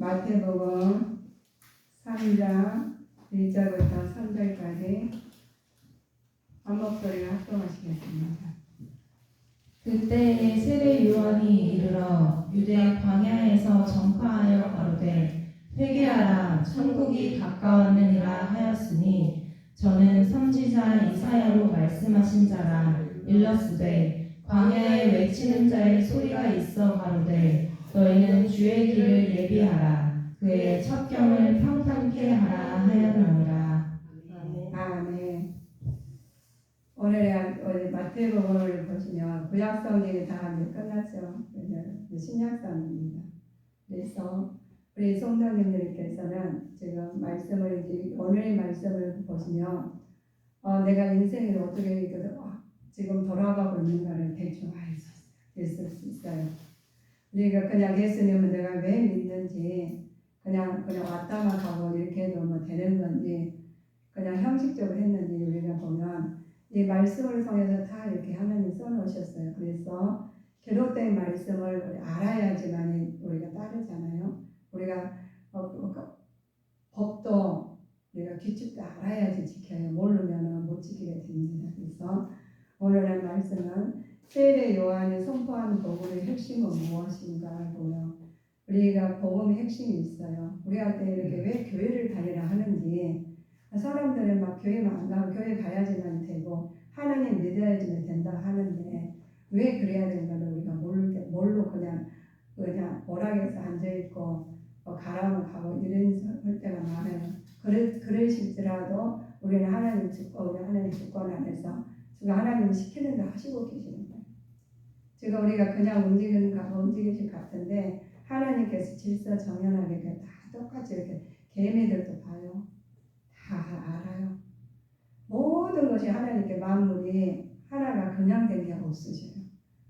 마태복음 3장 1절부터 3절까지 한 목소리로 합동하시겠습니다. 그때에 세례 요한이 이르러 유대 광야에서 전파하여 가로되 회개하라 천국이 가까웠느니라 하였으니 저는 선지자 이사야로 말씀하신 자라 일렀으되 광야에 외치는 자의 소리가 있어 가로되 너희는 주의 길을 예비하라 그의 첩경을 평탄케 하라 하였느니라. 아멘. 오늘 마태복음을 보시면 구약성경이 다 끝났죠. 신약성입니다. 그래서 우리 성도님들께서는 지금 말씀을 오늘의 말씀을 보시면 내가 인생을 어떻게 지금 돌아가고 있는가를 대충 알 수 있어요. 우리가 그냥 예수님은 내가 왜 믿는지 그냥 왔다만 가고 이렇게 해도 뭐 되는 건지 그냥 형식적으로 했는지 우리가 보면 이 말씀을 통해서 다 이렇게 하나님 써놓으셨어요. 그래서 기록된 말씀을 알아야지만 우리가 따르잖아요. 우리가 법도 우리가 규칙도 알아야지 지켜요. 모르면 못 지키게 됩니다. 그래서 오늘의 말씀은 세례 요한이 선포한 복음의 핵심은 무엇인가 보면 우리가 복음의 핵심이 있어요. 우리한테 이렇게 왜 교회를 다니라 하는지 사람들은 막 교회만 안 가고 교회 가야지만 되고 하나님 믿어야지만 된다 하는데 왜 그래야 되는가를 우리가 뭘로 그냥 오락에서 앉아있고 가라면 가고 이런 때가 많아요. 그러실지라도 우리는 하나님 주권 안에서 지금 하나님 시키는 거 하시고 계시는 거예요. 지금 우리가 그냥 움직이실 것 같은데 하나님께서 질서 정연하게 다 똑같이 이렇게 개미들도 봐요. 다 알아요. 모든 것이 하나님께 만물이 하나가 그냥 된 게 없으셔요.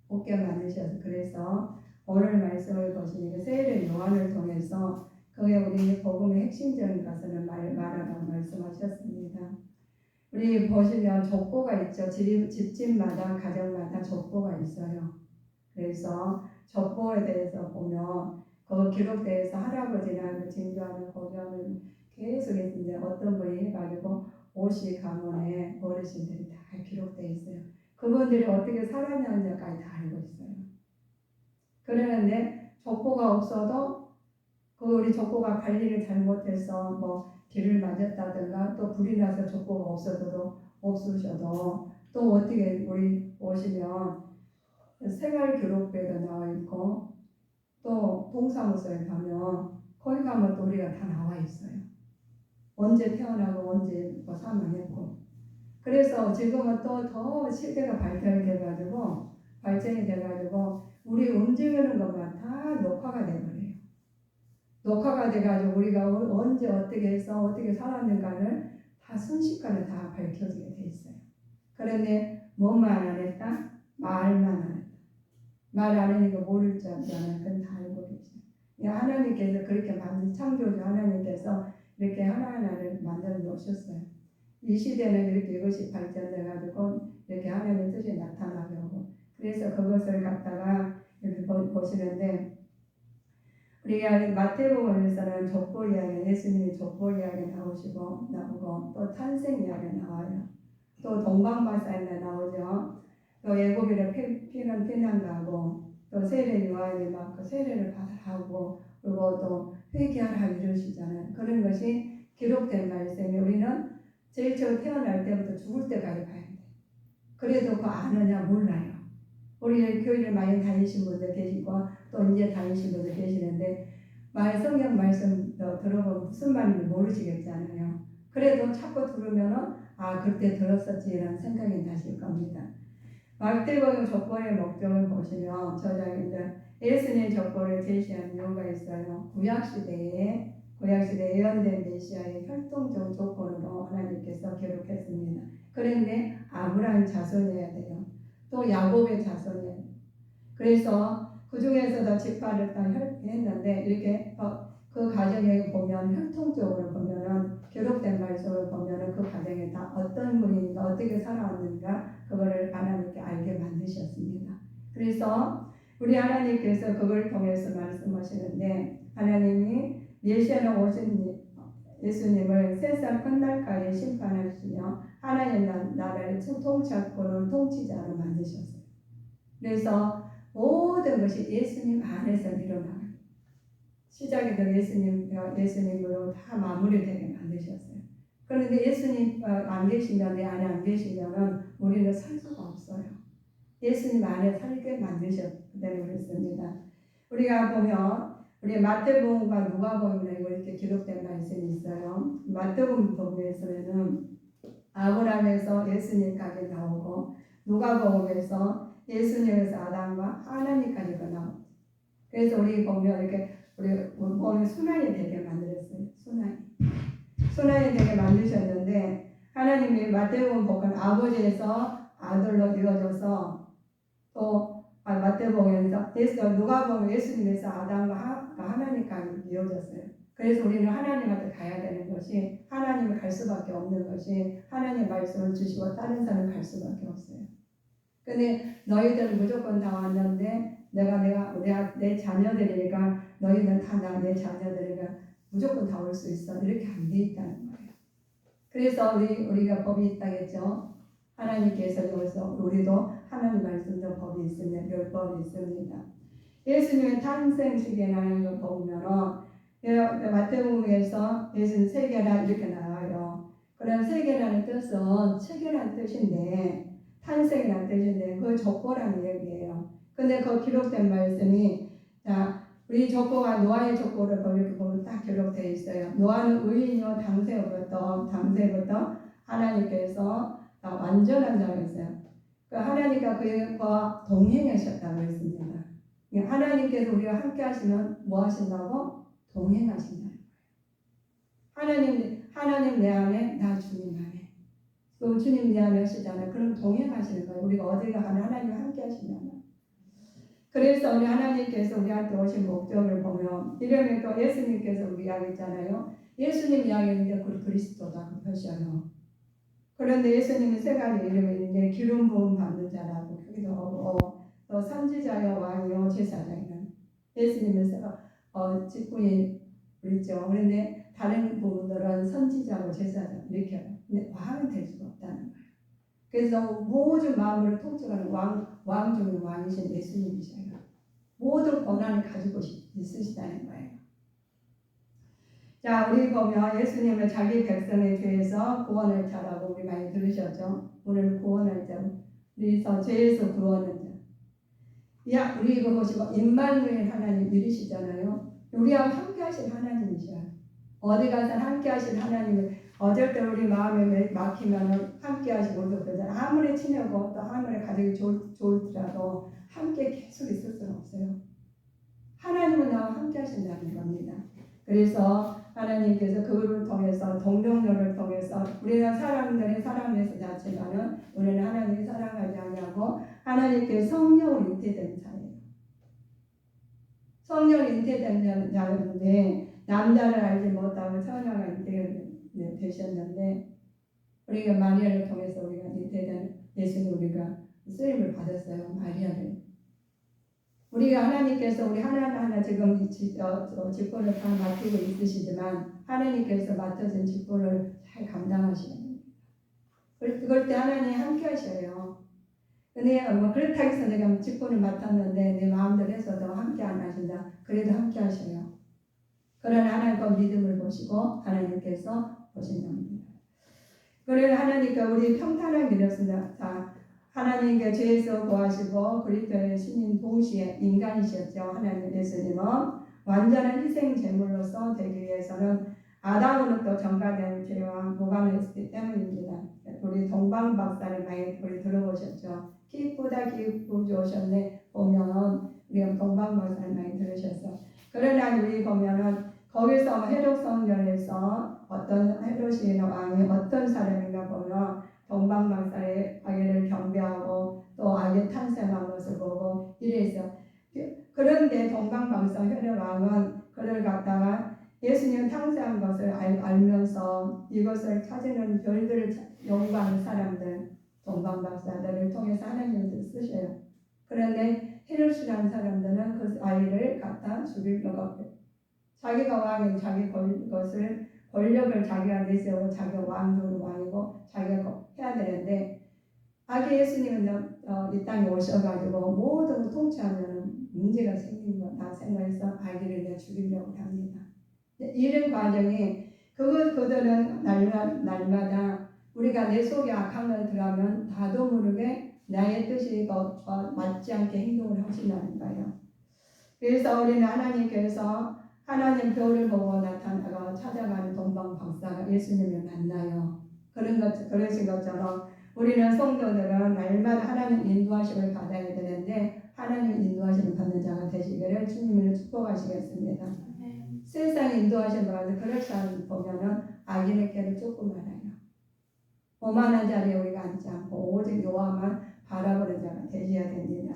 곱게 만드셔서 그래서 오늘 말씀을 보시니까 세례 요한을 통해서 그게 우리 복음의 핵심적인 것을 말하라고 말씀하셨습니다. 우리 보시면 족보가 있죠. 집집마다 가정마다 족보가 있어요. 그래서 족보에 대해서 보면 그 기록대에서 할아버지나 진주하는 고교하는 계속 이제 어떤 분이 해가지고 50 가문의 어르신들이 다 기록되어 있어요. 그분들이 어떻게 살았냐까지 다 알고 있어요. 그러는데 족보가 없어도 우리 족보가 관리를 잘못해서 뭐 비를 맞았다든가 또 불이 나서 족보가 없으셔도 또 어떻게 우리 오시면 생활 기록부에도 나와 있고 또 동사무소에 가면 거기 가면 또 우리가 다 나와 있어요. 언제 태어나고 언제 사망했고 그래서 지금은 또 더 시대가 발전이 돼가지고 우리 움직이는 것만 다 녹화가 돼버려요. 녹화가 돼가지고 우리가 언제 어떻게 해서 어떻게 살았는가를 다 순식간에 다 밝혀지게 돼 있어요. 그런데 뭐만 안 했다? 말만 안 했다. 말 안 하니까 모를 줄 알잖아요. 그건 다 알고 계세요. 하나님께서 그렇게 창조주 하나님께서 이렇게 하나하나를 만들어 놓으셨어요. 이 시대는 이렇게 이것이 발전돼가지고 이렇게 하나님의 뜻이 나타나게 하고 그래서 그것을 갖다가 이렇게 보시는데 우리가 마태복음에서는 족보 이야기, 예수님이 족보 이야기 나오고 또 탄생 이야기 나와요. 또 동방바사에 나오죠. 또 애굽으로 피난 가고 또 세례 요한이 막 그 세례를 받아하고 그리고 또 회개하라 이러시잖아요. 그런 것이 기록된 말씀이 우리는 제일 처음 태어날 때부터 죽을 때까지 봐야 돼. 그래도 그거 아느냐 몰라요. 우리 교회를 많이 다니신 분들 계시고 또 이제 다니신 분들 계시는데 성경 말씀 들어보면 무슨 말인지 모르시겠잖아요. 그래도 자꾸 들으면은 그때 들었었지라는 생각이 나실 겁니다. 마태복음 족보의 목적을 보시면 저자인데 예수님의 족보를 제시한 이유가 있어요. 구약시대에 예언된 메시아의 활동적 조건으로 하나님께서 기록했습니다. 그런데 아브라함 자손이어야 돼요. 또 야곱의 자손이에요. 그래서 그 중에서도 집파를 했는데 이렇게 그 가정에 보면 혈통적으로 보면은 기록된 말씀을 보면은 그 가정에 다 어떤 분인가 어떻게 살아왔는가 그거를 하나님께 알게 만드셨습니다. 그래서 우리 하나님께서 그걸 통해서 말씀하시는데 하나님이 메시아로 오신 예수님을 세상 끝날까지 심판하시며 하나님 나라의 통치자로 만드셨어요. 그래서 모든 것이 예수님 안에서 일어나요. 시작에도 예수님으로 다 마무리되게 만드셨어요. 그런데 예수님 안 계시면, 내 안에 안 계시면 우리는 살 수가 없어요. 예수님 안에 살게 만드셨기 때문에 그렇습니다. 우리가 보면 우리 마태복음과 누가복음이나 이렇게 기록된 말씀이 있어요. 마태복음에서는 아브라함에서 예수님까지 나오고 누가복음에서 예수님에서 아담과 하나님까지가 나오고, 그래서 우리 보면 이렇게 우리 보면 순환이 되게 만들었어요. 순환이 되게 만드셨는데 하나님이 마태복음 보면 아버지에서 아들로 이어져서 또 마태복음에서 누가복음 예수님에서 아담과 하나님까지 이어졌어요. 그래서 우리는 하나님한테 가야 되는 것이, 하나님을 갈 수밖에 없는 것이, 하나님 말씀을 주시고 다른 사람 갈 수밖에 없어요. 근데 너희들은 무조건 다 왔는데 내 자녀들이니까 너희는 다 내 자녀들이니까 무조건 다 올 수 있어. 이렇게 안 돼 있다는 거예요. 그래서 우리가 법이 있다겠죠. 하나님께서 여기서 우리도 하나님 말씀도 법이 있으면 율법이 있습니다. 예수님의 탄생시계라는 걸 보면 마태복음에서 예수는 세계라 이렇게 나와요. 그럼 세계라는 뜻은 책이라는 뜻인데, 탄생이라는 뜻인데 그 족보라는 얘기예요. 근데 그 기록된 말씀이, 자, 우리 족보가 노아의 족보를 이렇게 보면 딱 기록되어 있어요. 노아는 의인이요 당세부터 하나님께서 완전한 자였어요. 그 하나님과 그와 동행하셨다고 했습니다. 하나님께서 우리와 함께 하시면 뭐 하신다고? 동행하신다는 거예요. 하나님 내 안에, 나 주님 안에. 또 주님 내 안에 하시잖아요. 그럼 동행하시는 거예요. 우리가 어디가 가나 하나님과 함께 하시면. 그래서 우리 하나님께서 우리한테 오신 목적을 보면, 이러면 또 예수님께서 우리 이야기 있잖아요. 예수님 이야기인데 그리스도다 그 표시하요. 그런데 예수님은 세 가지 이름이 있는데, 기름 부음 받는 자라고 크기도 하고, 또 선지자여 왕이요 제사장이라는, 예수님은 직분이 있죠. 그런데 다른 부분들은 선지자고 제사장 이렇게 해요. 근데 왕은 될 수가 없다는 거예요. 그래서 모든 마음을 통치하는 왕 중의 왕이신 예수님이셔요. 모든 권한을 가지고 있으시다는 거예요. 자, 우리 보면 예수님은 자기 백성의 죄에서 구원할 자라고 우리 많이 들으셨죠? 오늘 구원할 자, 우리서 죄에서 구원할 자. 야, 우리 이거 보시고 임마누엘 하나님 이르시잖아요. 우리하고 함께하신 하나님이셔요. 어디 가서 함께하신 하나님을, 어쩔 때 우리 마음에 막히면 함께하시고 그러잖아요. 아무리 친하고 또 아무리 가족이 좋을지라도 함께 계속 있을 수는 없어요. 하나님은 나와 함께하신다는 겁니다. 그래서 하나님께서 그를 통해서, 동력론을 통해서, 우리는 사람들의 사랑에서 자체가는 우리는 하나님을 사랑하지 않냐고, 하나님께 성령을 잉태된 자예요. 성령을 잉태된 자였는데 남자를 알지 못하고 처녀가 잉태되셨는데, 우리가 마리아를 통해서 우리가 잉태된 예수님, 우리가 쓰임을 받았어요. 마리아를. 우리가 하나님께서 우리 하나하나 지금 직분을 다 맡기고 있으시지만 하나님께서 맡아준 직분을 잘 감당하셔야 됩니다. 그럴 때 하나님 함께 하셔요. 근데 그렇다고 해서 내가 직분을 맡았는데 내 마음대로 해서도 함께 안 하신다. 그래도 함께 하셔요. 그러나 하나님과 믿음을 보시고 하나님께서 보신답니다. 그래서 하나님께 우리 평탄하게 이뤘습니다. 자, 하나님께 죄에서 구하시고 그리스도의 신인 동시에 인간이셨죠. 하나님 예수님은 완전한 희생 제물로서 되기 위해서는 아담으로부터 전가된 죄와 무관했기 때문입니다. 우리 동방 박사를 많이 우리 들어보셨죠. 기쁘다 기쁘 좋으셨네 보면 우리 동방 박사를 많이 들으셨어. 그러나 우리 보면은 거기서 헤롯 성전에서 어떤 헤롯이 왕이 어떤 사람인가 보면 동방 박사의 아기를 경배하고 또 아기 탄생한 것을 보고 이래서, 그런데 동방 박사 헤롯 왕은 그를 갖다가 예수님 탄생한 것을 알면서 이것을 찾는 별들을 연구하는 사람들, 동방 박사들을 통해서 하나님을 쓰셔요. 그런데 헤롯이라는 사람들은 그 아이를 갖다 죽이려고 자기가 왕인 자기 것을 권력을 자기가 내세우고 자기가 왕중으로 왕이고 자기가 해야 되는데 아기 예수님은 이 땅에 오셔가지고 모든 걸 통치하면 문제가 생기는 거다 생각해서 아기를 내가 죽이려고 합니다. 이런 과정이 그들은 날마다 우리가 내 속에 악한 걸 들어가면 나도 모르게 나의 뜻이 맞지 않게 행동을 하신다는 거예요. 그래서 우리는 하나님께서 하나님 별을 보고 나타나고 찾아가는 동방박사가 예수님을 만나요. 그러신 것처럼 우리는 성도들은 날마다 하나님 인도하심을 받아야 되는데 하나님 인도하심을 받는 자가 되시기를 주님을 축복하시겠습니다. 세상 인도하심을 받는 그렇지 않은 보면은 악인의 길을 쫓고 말아요. 오만한 자리에 우리가 앉지 않고 오직 여호와만 바라보는 자가 되셔야 됩니다.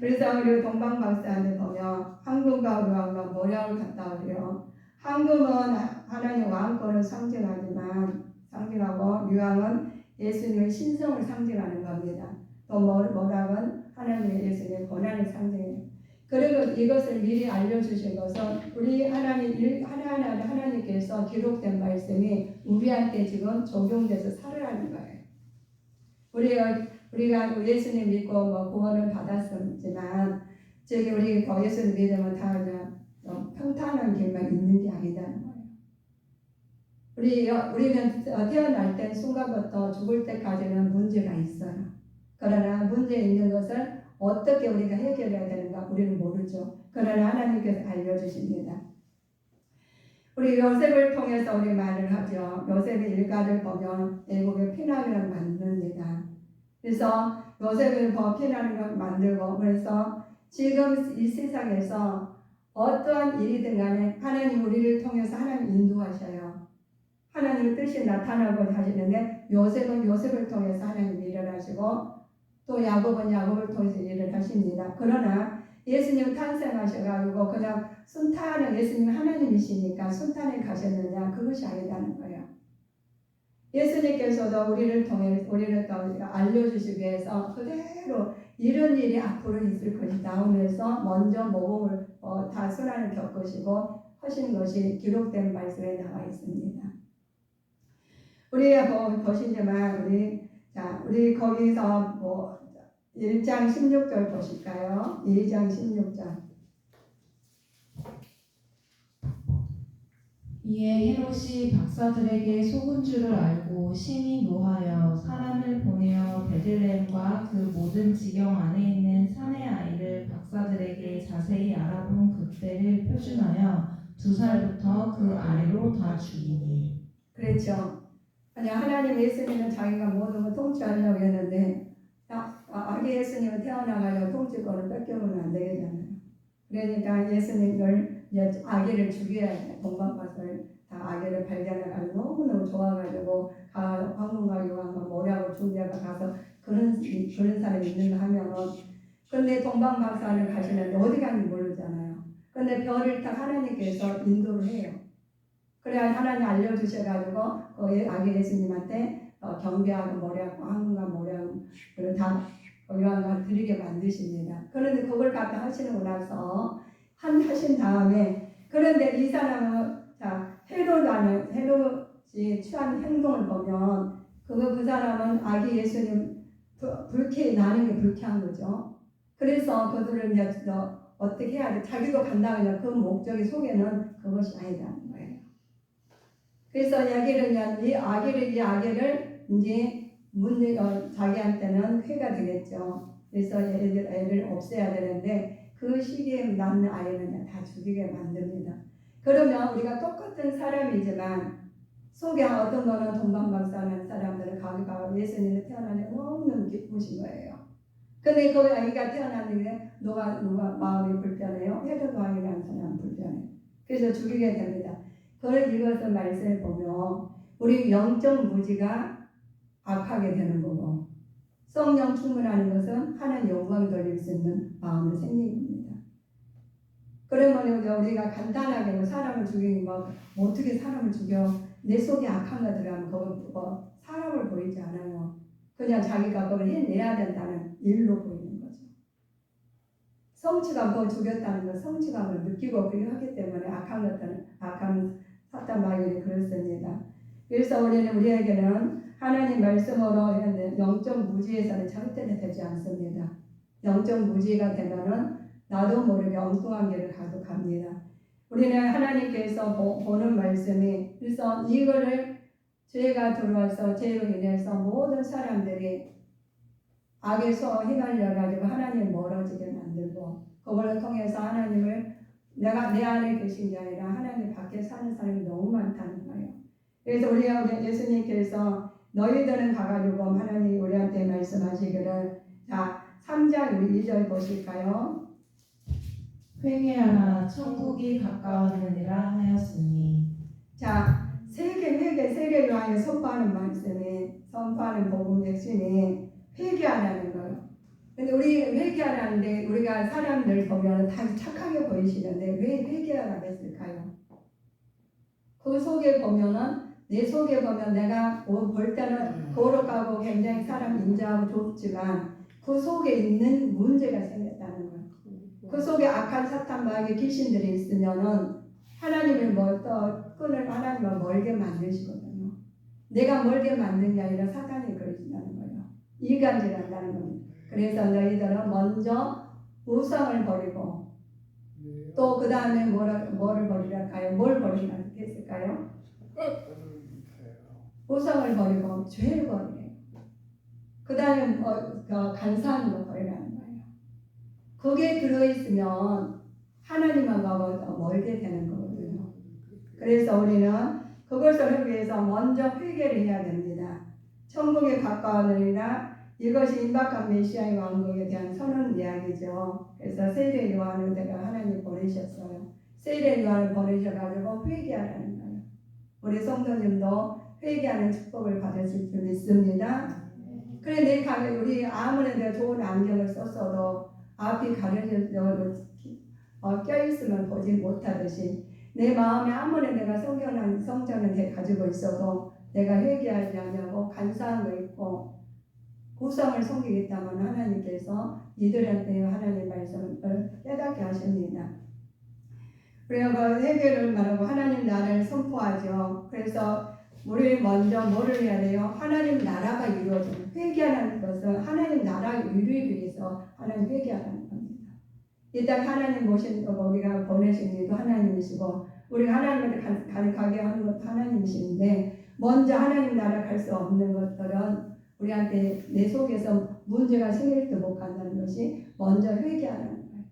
그래서 우리 동방박사한테 보면 황금과 의왕과 모략을 갖다 오려 황금은 하나님 왕권을 상징하고 유황은 예수님의 신성을 상징하는 겁니다. 또 모략은 하나님의 예수님의 권한을 상징해요. 그리고 이것을 미리 알려주신 것은 우리 하나님께서 기록된 말씀이 우리한테 지금 적용돼서 살아가는 거예요. 우리가 예수님 믿고 구원을 받았지만 저기 우리 예수님 믿으면 다 평탄한 길만 있는 게 아니다는 거예요. 우리는 태어날 때 순간부터 죽을 때까지는 문제가 있어요. 그러나 문제 있는 것을 어떻게 우리가 해결해야 되는가 우리는 모르죠. 그러나 하나님께서 알려주십니다. 우리 요셉을 통해서 우리 말을 하죠. 요셉의 일가를 보면 애국의 피난을 만듭니다. 그래서 요셉을 피난을 만들고 그래서 지금 이 세상에서 어떠한 일이든 간에 하나님 우리를 통해서 하나님 인도하셔요. 하나님의 뜻이 나타나고 하시는데 요셉은 요셉을 통해서 하나님 일을 하시고 또 야곱은 야곱을 통해서 일을 하십니다. 그러나 예수님 탄생하셔가지고 그냥 순탄한 예수님 하나님이시니까 순탄에 가셨느냐 그것이 아니다는 거예요. 예수님께서도 우리를 통해 우리를 알려주시기 위해서 그대로 이런 일이 앞으로 있을 것이다 하면서 먼저 모범을 다 순환을 겪으시고 하신 것이 기록된 말씀에 나와 있습니다. 우리가 보시지만 우리 거기서 1장 16절 보실까요? 1장 16절. 이에 헤롯이 박사들에게 속은 줄을 알고 심히 노하여 사람을 보내어 베들레헴과 그 모든 지경 안에 있는 산의 아이를 박사들에게 자세히 알아본 그때를 표준하여 2살부터 그 아래로 다 죽이니. 그렇죠. 하나님 예수님은 자기가 모든 걸 통치하려고 했는데 아기 예수님은 태어나가지고 통치권을 뺏겨보면 안 되겠잖아요. 그러니까 예수님을 아기를 죽여야 돼. 동방박사를 다 아기를 발견해가지고 너무너무 좋아가지고 황금과 유황과 모략을 준비하고 가서 그런 사람이 있는가 하면은 근데 동방박사를 가시는데 어디 가는지 모르잖아요. 근데 별을 딱 하나님께서 인도를 해요. 그래야 하나님 알려주셔가지고 아기 예수님한테 경배하고 모략하고 황금과 모략을 다 유황과 드리게 만드십니다. 그런데 그걸 갖다 하시고 나서 하신 다음에 그런데 이 사람은 헤롯이 취한 행동을 보면 그 사람은 아기 예수님 나는 게 불쾌한 거죠. 그래서 그들을 이제 어떻게 해야 돼? 자기도 간다면 그 목적이 속에는 그것이 아니다는 거예요. 그래서 이 아기를 이제 자기한테는 폐가 되겠죠. 그래서 애를 없애야 되는데 그 시기에 낳는 아이는 다 죽이게 만듭니다. 그러면 우리가 똑같은 사람이지만 속에 어떤 거는 동방박사하는 사람들은 가기가 예수님이 태어나는 너무너무 기쁘신 거예요. 근데 그 아기가 태어났는데 누가 마음이 불편해요? 헤롯 왕이라는 사람은 불편해요. 그래서 죽이게 됩니다. 그걸 이것을 말씀을 보면 우리 영적 무지가 악하게 되는 거고 성령 충만하는 것은 하나님 영광 돌릴 수 있는 마음을 생기는 겁니다. 그러면 우리가 간단하게 사람을 죽이는 어떻게 사람을 죽여? 내 속에 악한 거 들어가면 그거 사람을 보이지 않아요. 그냥 자기가 그걸 해내야 된다는 일로 보이는 거죠. 성취감 더 죽였다는 것, 성취감을 느끼고 그렇게 하기 때문에 악한 사탄 마귀는 그렇습니다. 그래서 우리에게는 하나님 말씀으로 영적 무지에서는 절대로 되지 않습니다. 영적 무지가 되면은 나도 모르게 엉뚱한 길을 가득합니다. 우리는 하나님께서 보는 말씀이, 그래서 이거를 죄가 들어와서 죄로 인해서 모든 사람들이 악에서 휘말려가지고 하나님 멀어지게 만들고, 그걸 통해서 하나님을 내가 내 안에 계신 게 아니라 하나님 밖에 사는 사람이 너무 많다는 거예요. 그래서 우리 예수님께서 너희들은 가가지고 하나님 우리한테 말씀하시기를, 자 3장 우리 2절 보실까요? 회개하라 천국이 가까웠느니라 하였으니. 자, 세례 요한이 선포하는 말씀이, 선포하는 복음 핵심이 회개하라는 거예요. 근데 우리 회개하라는데 우리가 사람들 보면 다 착하게 보이시는데 왜 회개하라고 했을까요? 그 속에 보면은, 내 속에 보면 내가 볼 때는 거룩하고 굉장히 사람 인자하고 좋지만 그 속에 있는 문제가 생겼다는 거예요. 그 속에 악한 사탄 마귀 귀신들이 있으면은 하나님을 끈을 하나님을 멀게 만드시거든요. 내가 멀게 만든 게 아니라 사탄이 그러신다는 거예요. 이간질한다는 겁니다. 그래서 너희들은 먼저 우상을 버리고, 또 그 다음에 뭐를 버리랄까요? 뭘 버리라고 했을까요? 우상을 버리고 죄를 버리래요. 그 다음에 간사한 거 버리라는 거예요. 그게 들어있으면 하나님하고 멀게 되는 거거든요. 그래서 우리는 그것을 위해서 먼저 회개를 해야 됩니다. 천국에 가까우느니라, 이것이 임박한 메시아의 왕국에 대한 선언 이야기죠. 그래서 세례 요한을 내가 하나님 보내셨어요. 세례 요한을 보내셔가지고 회개하라는 거예요. 우리 성도님도 회개하는 축복을 받으실 줄 믿습니다. 그래 우리 아무리 내가 좋은 안경을 썼어도 앞이 가려져 껴있으면 보지 못하듯이, 내 마음에 아무리 내가 성전을 가지고 있어도 내가 회개하지 않냐고 간사한 거 있고 구성을 섬기겠다면 하나님께서 이들한테 하나님 말씀을 깨닫게 하십니다. 그리고 회개를 말하고 하나님 나라를 선포하죠. 그래서 우리 먼저 뭐를 해야 돼요? 하나님 나라가 이루어져요. 회개하는 것은 하나님 나라 이루기 위해서 하나님 회개하는 겁니다. 일단 하나님 우리가 보내신 일도 하나님이시고 우리가 하나님한테 가게 하는 것도 하나님이신데, 먼저 하나님 나라 갈 수 없는 것들은 우리한테 내 속에서 문제가 생길 때 못 간다는 것이 먼저 회개하는 거예요.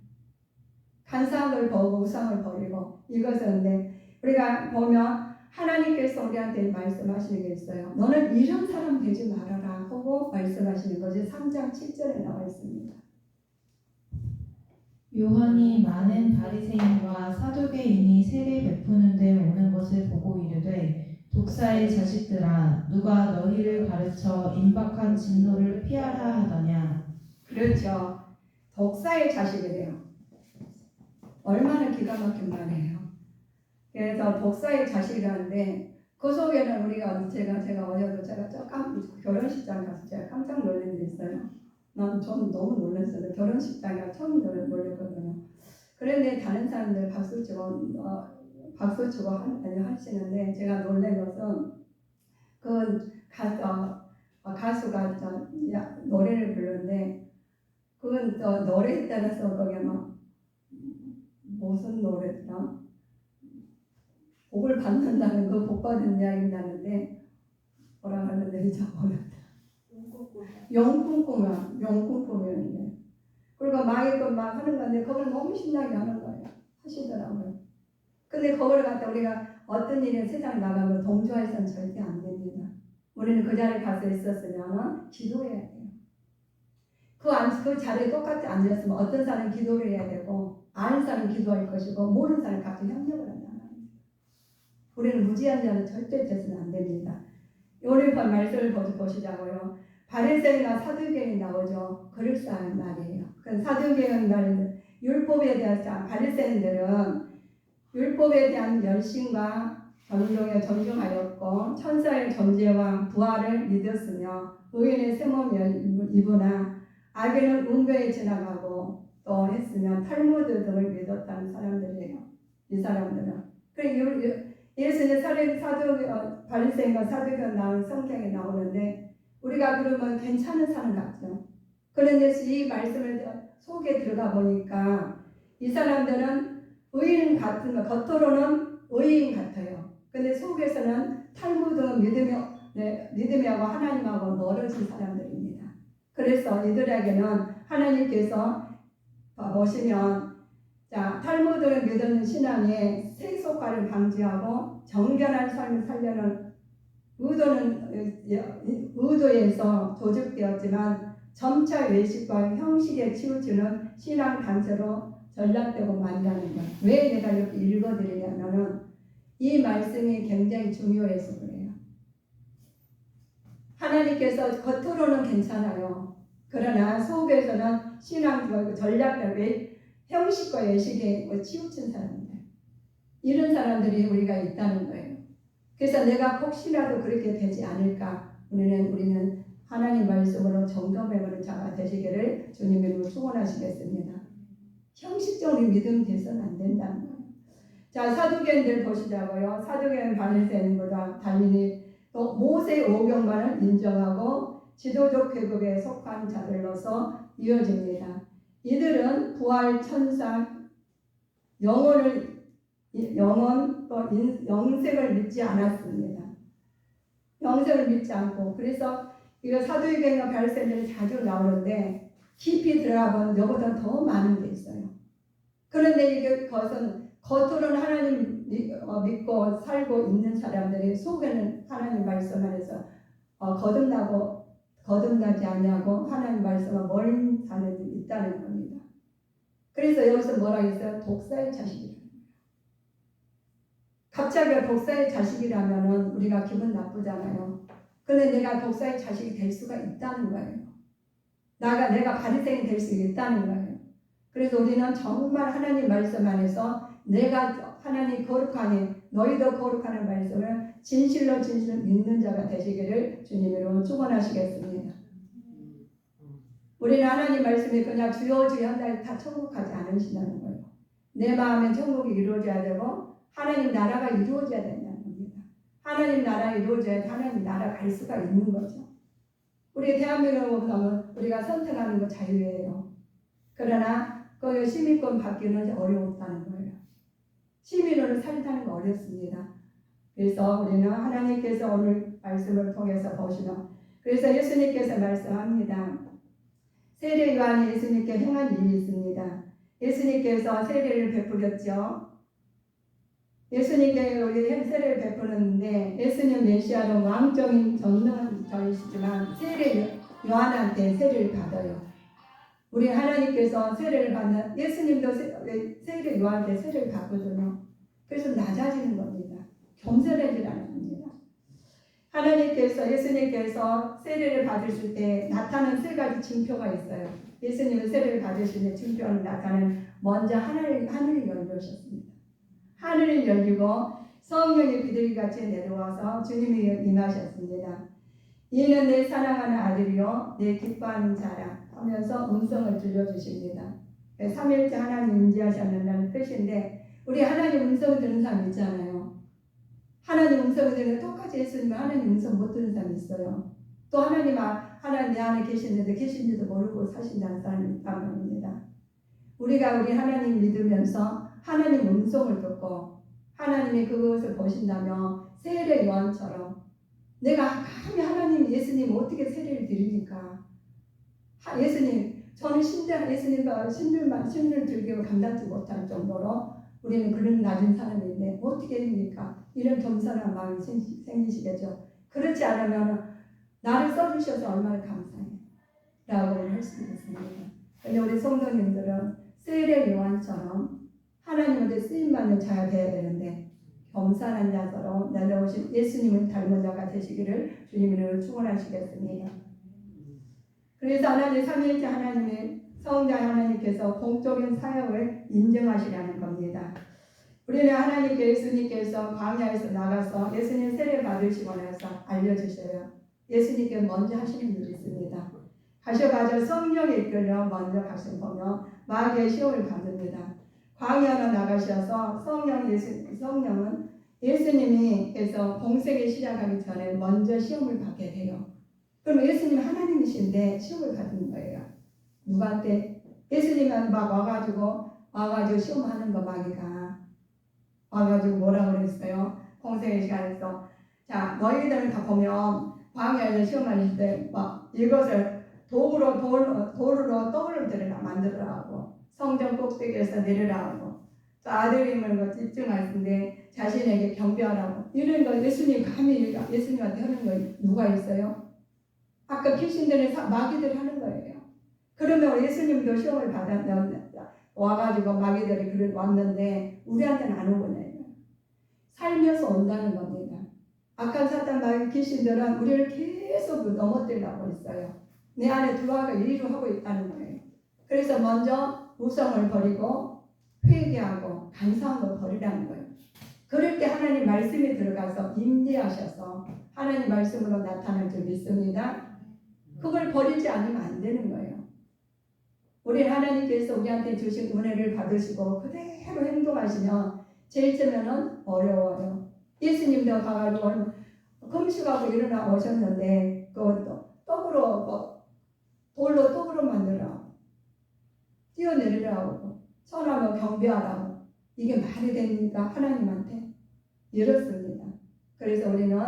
간사한 걸 버리고 우상을 버리고, 이것은 우리가 보면 하나님께서 우리한테 말씀하시는 게 있어요. 너는 이런 사람 되지 말아라 하고 말씀하시는 것이 3장 7절에 나와 있습니다. 요한이 많은 바리새인과 사두개인이 세례 베푸는 데 오는 것을 보고 이르되, 독사의 자식들아, 누가 너희를 가르쳐 임박한 진노를 피하라 하더냐. 그렇죠. 독사의 자식이래요. 얼마나 기가 막힌 말이에요. 그래서 독사의 자식이라는데, 그 속에는 우리가 제가 어제도 제가 결혼식장 가서 제가 깜짝 놀란 데 있어요. 저는 너무 놀랐어요. 결혼식장에 처음 놀랐거든요. 그런데 다른 사람들 박수 치고 하시는데, 제가 놀란 것은 그 가수가 노래를 부르는데, 그건 노래에 따라서 거기에 막 무슨 노래더라? 복을 받는다는 거, 복 받은 이야기 나는데 뭐라 하는데 잊어버렸다. 영꿈꾸면인데, 그리고 마이크 막 하는 건데 그걸 너무 신나게 하는 거예요. 하시더라고요. 근데 그걸 갖다 우리가 어떤 일에 세상 나가면 동조해서는 절대 안 됩니다. 우리는 그 자리에 가서 있었으면 기도해야 돼요. 그 자리에 똑같이 앉았으면 어떤 사람은 기도를 해야 되고, 아는 사람은 기도할 것이고, 모르는 사람은 같이 협력을 한다. 우리는 무지한 자는 절대 돼서는 안 됩니다. 오늘 본 말씀을 보시자고요. 바리새인과 사두개인 나오죠. 그럴싸한 말이에요. 그 사두개인 말은 율법에 대한, 바리새인들은 율법에 대한 열심과 존중하였고 천사의 존재와 부활을 믿었으며 의인의 새 몸을 입으나 악인은 은교에 지나가고 또 했으면 탈무드 등을 믿었다는 사람들이에요. 이 사람들은. 그리고 예수는 바리새인과 사두개가 나온 성경에 나오는데 우리가 그러면 괜찮은 사람 같죠. 그런데 이 말씀을 속에 들어가 보니까 이 사람들은 의인 같은 거, 겉으로는 의인 같아요. 근데 속에서는 탈무드 믿음하고 하나님하고 멀어진 사람들입니다. 그래서 이들에게는 하나님께서 보시면 탈무드를 믿는 신앙에 세속화를 방지하고 정결한 삶을 살려는 의도에서 조직되었지만 점차 외식과 형식에 치우치는 신앙 단체로 전락되고 말이라는 거예요. 왜 내가 이렇게 읽어드리냐면은 이 말씀이 굉장히 중요해서 그래요. 하나님께서 겉으로는 괜찮아요. 그러나 속에서는 신앙과 전략과 형식과 외식에 치우친 사람들, 이런 사람들이 우리가 있다는 거예요. 그래서 내가 혹시라도 그렇게 되지 않을까, 우리는 하나님 말씀으로 점검해보는 자가 되시기를 주님으로 축원하시겠습니다. 형식적인 믿음 돼서는 안 된다는 거예요. 자, 사두개인들 보시자고요. 사두개인 바리새인보다 달리 또 모세 오경만을 인정하고 지도적 계급에 속한 자들로서 이어집니다. 이들은 부활, 천사, 영원 또 영생을 믿지 않았습니다. 영생을 믿지 않고, 그래서 이거 사도행전과 바리새인들이 자주 나오는데 깊이 들어가보면 이거보다 더 많은 게 있어요. 그런데 그것은 겉으로는 하나님 믿고 살고 있는 사람들이 속에는 하나님 말씀 안에서 거듭나지 않냐고 하나님 말씀과 멀리 사는 일이 있다는 겁니다. 그래서 여기서 뭐라 했어요? 독사의 자식이라는 거예요. 갑자기 독사의 자식이라면 우리가 기분 나쁘잖아요. 근데 내가 독사의 자식이 될 수가 있다는 거예요. 내가 바리새인이 될 수 있다는 거예요. 그래서 우리는 정말 하나님 말씀 안에서 내가 하나님 거룩하니 너희도 거룩하는 말씀을 진실로 믿는 자가 되시기를 주님으로 축원하시겠습니다. 우리는 하나님 말씀이 그냥 주여 한다 다 천국 가지 않으신다는 거예요. 내 마음에 천국이 이루어져야 되고 하나님 나라가 이루어져야 된다는 겁니다. 하나님 나라 이루어져야 하나님 나라 갈 수가 있는 거죠. 우리 대한민국을 보면 우리가 선택하는 거 자유예요. 그러나 그 시민권 받기는 어려웠다는 거예요. 시민으로 살다는 거 어렵습니다. 그래서 우리는 하나님께서 오늘 말씀을 통해서 보시면, 그래서 예수님께서 말씀합니다. 세례 요한이 예수님께 행한 일이 있습니다. 예수님께서 세례를 베풀었죠. 예수님께 우리 세례를 베푸는데 예수님 메시아는 왕적인 전능자이시지만 세례 요한한테 세례를 받아요. 우리 하나님께서 세례를 받는, 예수님도 세례 요한한테 세례를 받거든요. 그래서 낮아지는 겁니다. 겸손해지라는 겁니다. 하나님께서 예수님께서 세례를 받으실 때 나타나는 세 가지 징표가 있어요. 예수님은 세례를 받으실 때 징표는 나타나는, 먼저 하늘이 열리셨습니다. 하늘이 열리고 성령이 비둘기같이 내려와서 주님이 임하셨습니다. 이는 내 사랑하는 아들이요 내 기뻐하는 자라 하면서 음성을 들려주십니다. 3일째 하나님 임재하셨다는 뜻인데, 우리 하나님 음성을 듣는 사람 있잖아요. 하나님 음성을 들으면 똑같이 예수님은 하나님 음성 못 듣는 사람이 있어요. 또 하나님 내 안에 계시는데 계신지도 모르고 사신다는 사람이 있다는 겁니다. 우리가 우리 하나님 믿으면서 하나님 음성을 듣고 하나님이 그것을 보신다면 세례 요한처럼 내가 감히 하나님 예수님 어떻게 세례를 드립니까? 예수님, 저는 예수님과 신을 들기로 감당지 못할 정도로 우리는 그런 낮은 사람인데 어떻게 됩니까? 이런 겸손한 마음이 생기시겠죠. 그렇지 않으면 나를 써주셔서 얼마나 감사해요 라고 할 수 있습니다. 근데 우리 성도님들은 세례 요한처럼 하나님한테 쓰임받는 자가 되어야 되는데 겸손한 자로 내려오신 예수님을 닮은 자가 되시기를 주님으로 축원하시겠습니다. 그래서 하나님 삼위일체 하나님의 성자 하나님께서 공적인 사역을 인정하시라는 겁니다. 우리는 하나님께 예수님께서 광야에서 나가서 예수님 세례 받으시고 나서 알려주셔요. 예수님께 먼저 하시는 일이 있습니다. 가셔가지고 성령에 이끌려 먼저 가셔보면 마귀의 시험을 받습니다. 광야로 나가셔서 성령은 예수님께서 공생을 시작하기 전에 먼저 시험을 받게 돼요. 그럼 예수님 하나님이신데 시험을 받는 거예요. 누구한테? 예수님은 막 와가지고 시험하는 거 마귀가 와가지고 뭐라 그랬어요? 공생의 시간에서 자 너희들은 다 보면 광야에서 시험하실 때 막 이것을 돌로 떡을 들으라 만들으라고 성전 꼭대기에서 내리라고 아들임을 집중하시는데 자신에게 경배하라고 이런 거 예수님 감히 예수님한테 하는 거 누가 있어요? 아까 귀신들이 마귀들이 하는 거예요. 그러면 예수님도 시험을 와가지고 마귀들이 그걸 왔는데 우리한테는 안 오거든요. 살면서 온다는 겁니다. 악한 사탄 마귀 귀신들은 우리를 계속 넘어뜨리려고 했어요. 내 안에 들어와가 일을 하고 있다는 거예요. 그래서 먼저 우성을 버리고 회개하고 간사한 걸 버리라는 거예요. 그럴 때 하나님 말씀이 들어가서 임재하셔서 하나님 말씀으로 나타날 줄 믿습니다. 그걸 버리지 않으면 안 되는 거예요. 우리 하나님께서 우리한테 주신 은혜를 받으시고 그대로 행동하시면 제일 처음에는 어려워요. 예수님도 가가지고 금식하고 일어나 오셨는데 그것도 돌로 떡으로 만들라 뛰어내리라고 선하며 경배하라고 이게 말이 됩니까? 하나님한테 이렇습니다. 그래서 우리는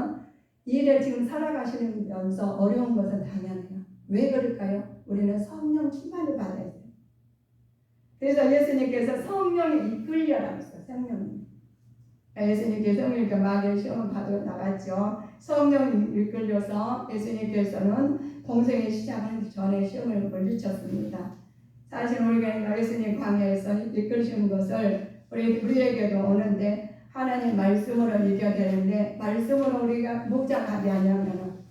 일에 지금 살아가시면서 어려운 것은 당연해요. 왜 그럴까요? 우리는 성령 충만을 받아야 돼요. 그래서 예수님께서 성령에 이끌려라 했어요. 성령. 예수님께서 성령께 마귀의 시험을 받아 나갔죠. 성령이 이끌려서 예수님께서는 공생의 시작하기 전에 시험을 물리쳤습니다. 사실 우리가 예수님 광야에서 이끌시는 것을 우리에게도 오는데 하나님 말씀으로 이겨야 되는데 말씀으로 우리가 묵상하지 않으면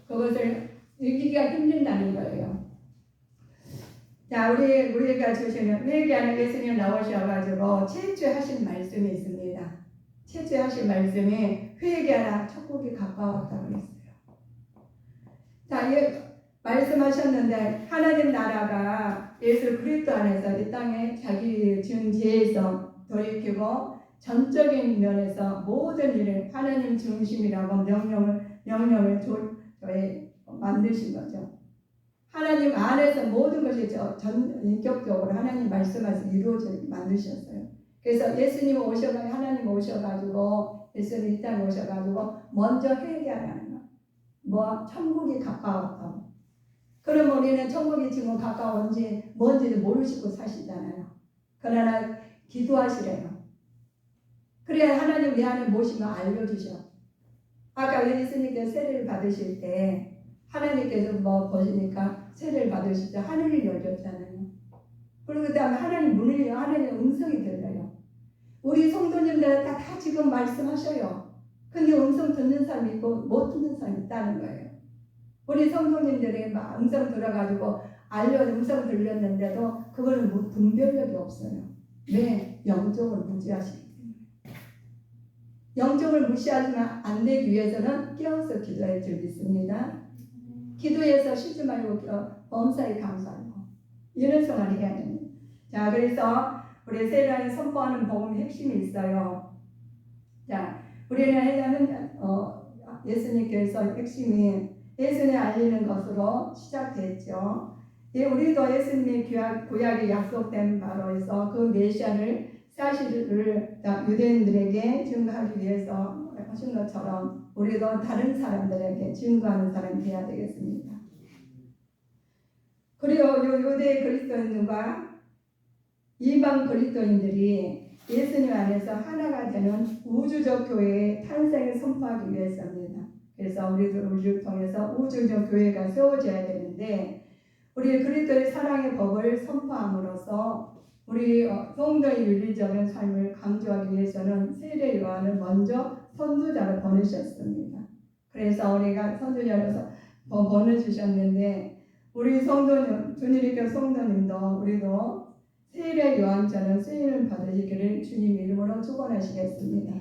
그것을 이기기가 힘든다는 거예요. 자, 우리가 주시는 회개하는 예수님 나오셔가지고 최초하신 말씀이 있습니다. 최초하신 말씀이 회개하라 천국이 가까웠다고 했어요. 자, 말씀하셨는데 하나님 나라가 예수 그리스도 안에서 이 땅에 자기 지은 죄에서 돌이키고 전적인 면에서 모든 일을 하나님 중심이라고 명령을 만드신 거죠. 하나님 안에서 모든 것이 인격적으로 하나님 말씀에서 이루어져 만드셨어요. 그래서 예수님 하나님 오셔가지고 예수님 이 땅에 오셔가지고 먼저 회개하라는 거. 뭐 천국이 가까웠다고. 그럼 우리는 천국이 지금 가까운지 뭔지도 모르시고 사시잖아요. 그러나 기도하시래요. 그래야 하나님 내 안에 모시면 알려주셔. 아까 예수님께서 세례를 받으실 때 하나님께서 보시니까 세례를 받으실 때 하늘이 열렸잖아요. 그리고 그 다음에 하나님 문을 열어 하나님의 음성이 들려요. 우리 성도님들 다 지금 말씀하셔요. 근데 음성 듣는 사람이 있고 못 듣는 사람이 있다는 거예요. 우리 성도님들이 막 음성 들어가지고 음성 들렸는데도 그거는 분별력이 없어요. 왜? 영적으로 무지하시기 때문에. 영적을 무시하지만 안 되기 위해서는 깨어서 기도할 줄 믿습니다. 기도해서 쉬지 말고 범사에 감사하고 이런 생활을 해야 됩니다. 자, 그래서 우리 세례를 선포하는 복음의 핵심이 있어요. 자, 우리는 예수님께서 핵심이 예수님 알리는 것으로 시작됐죠. 우리도 예수님의 구약에 약속된 바로 해서 그 메시아를 사실을 유대인들에게 증거하기 위해서 하신 것처럼 우리도 다른 사람들에게 증거하는 사람이 되어야 되겠습니다. 그리고 유대 그리스도인들과 이방 그리스도인들이 예수님 안에서 하나가 되는 우주적 교회의 탄생을 선포하기 위해서입니다. 그래서 우리를 통해서 우주적 교회가 세워져야 되는데 우리 그리스도의 사랑의 법을 선포함으로써 우리 성도의 윤리적인 삶을 강조하기 위해서는 세례 요한을 먼저 선두자로 보내셨습니다. 그래서 우리가 선두자로서 보내주셨는데 우리 성도님, 주님께 성도님도 우리도 세례 요한처럼 쓰임을 받으시기를 주님 이름으로 축원하시겠습니다.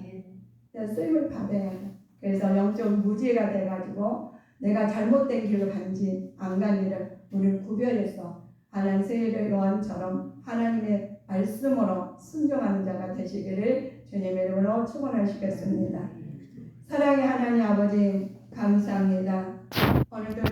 쓰임을 받아야 해요. 그래서 영적 무지가 돼가지고 내가 잘못된 길로 간지 안 간 일을 우리를 구별해서 하나님 세례 요한처럼 하나님의 말씀으로 순종하는 자가 되시기를 주님의 이름으로 축원하시겠습니다. 사랑의 하나님 아버지 감사합니다. 오늘도